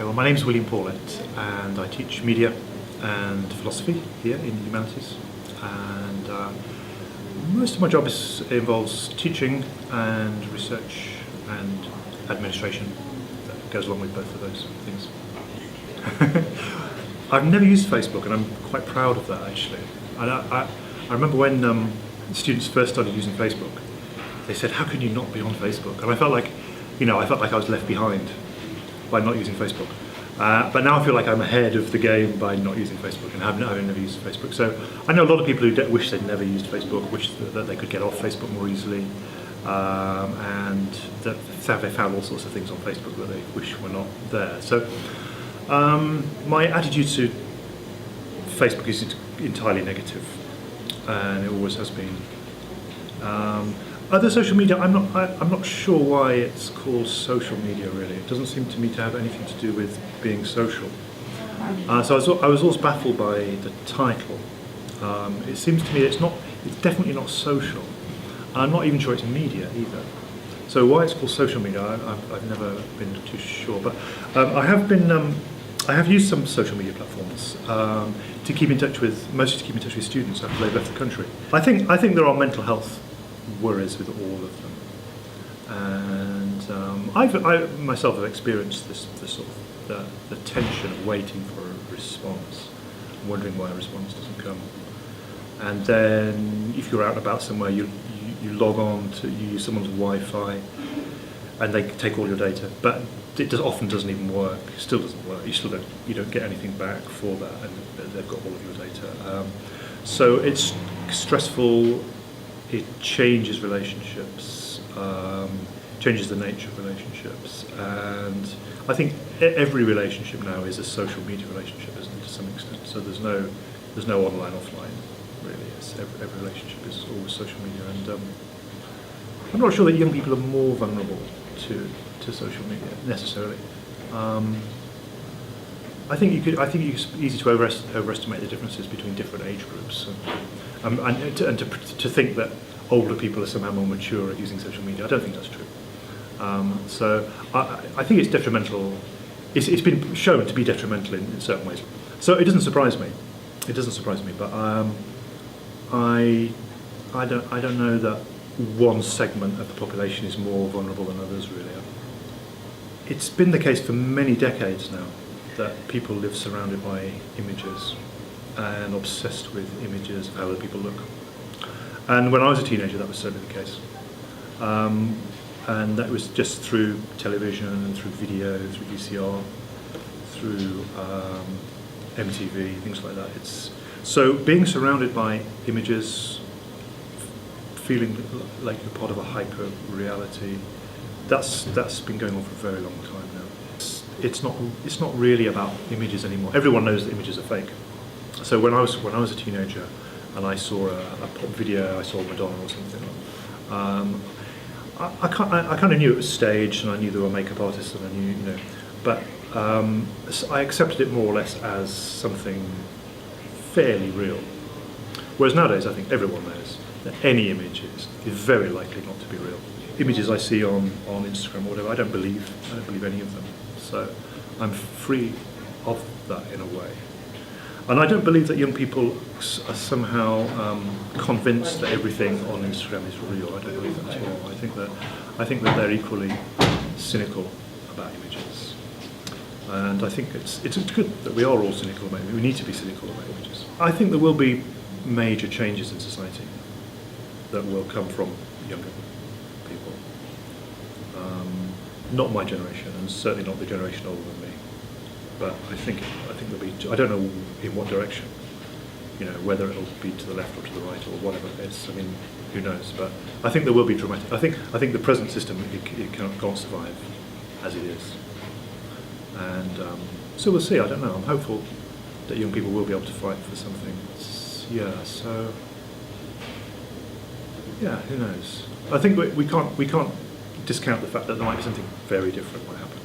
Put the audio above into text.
Okay, well, my name is William Paulette, and I teach media and philosophy here in the humanities. And most of my job involves teaching and research and administration that goes along with both of those things. I've never used Facebook, and I'm quite proud of that, actually. I remember when students first started using Facebook, they said, "How can you not be on Facebook?" And I felt like, I was left behind by not using Facebook. But now I feel like I'm ahead of the game by not using Facebook, and I've never used Facebook. So I know a lot of people who wish they'd never used Facebook, wish that they could get off Facebook more easily, and that they found all sorts of things on Facebook that they wish were not there. So my attitude to Facebook is entirely negative, and it always has been. Other social media, I'm not sure why it's called social media. Really, it doesn't seem to me to have anything to do with being social. So I was always baffled by the title. It seems to me it's definitely not social. I'm not even sure it's media either. So why it's called social media, I've never been too sure. But I have used some social media platforms to keep in touch with, mostly to keep in touch with students after they've left the country. I think there are mental health worries with all of them, and I myself have experienced this sort of the tension of waiting for a response, wondering why a response doesn't come, and then if you're out and about somewhere, you log on to, you use someone's Wi-Fi, and they take all your data, but it often doesn't even work. It still doesn't work. You don't get anything back for that, and they've got all of your data. So it's stressful. It changes relationships, changes the nature of relationships, and I think every relationship now is a social media relationship, isn't it, to some extent? So there's no online, offline, really. Every relationship is always social media, and I'm not sure that young people are more vulnerable to social media necessarily. I think it's easy to overestimate the differences between different age groups, and to think that older people are somehow more mature at using social media. I don't think that's true. So I think it's detrimental. It's been shown to be detrimental in certain ways. So it doesn't surprise me. But I don't know that one segment of the population is more vulnerable than others, really. It's been the case for many decades now that people live surrounded by images and obsessed with images of how other people look. And when I was a teenager, that was certainly the case. And that was just through television and through video, through VCR, through MTV, things like that. So being surrounded by images, feeling like you're part of a hyper reality, that's been going on for a very long time now. It's not really about images anymore. Everyone knows that images are fake. So when I was a teenager and I saw a pop video, I saw Madonna or something, I kind of knew it was staged, and I knew there were makeup artists, and I knew, but I accepted it more or less as something fairly real. Whereas nowadays, I think everyone knows that any image is very likely not to be real. Images I see on Instagram or whatever, I don't believe any of them. So I'm free of that in a way. And I don't believe that young people are somehow convinced that everything on Instagram is real. I don't believe that at all. I think that they're equally cynical about images. And I think it's good that we are all cynical about images. We need to be cynical about images. I think there will be major changes in society that will come from younger people. Not my generation, and certainly not the generation older than me. But I think there'll be. I don't know in what direction. Whether it'll be to the left or to the right or whatever it is. I mean, who knows? But I think there will be dramatic. I think the present system it can't survive as it is. And so we'll see. I don't know. I'm hopeful that young people will be able to fight for something. Yeah. So. Yeah. Who knows? I think we can't discount the fact that there might be something very different might happen.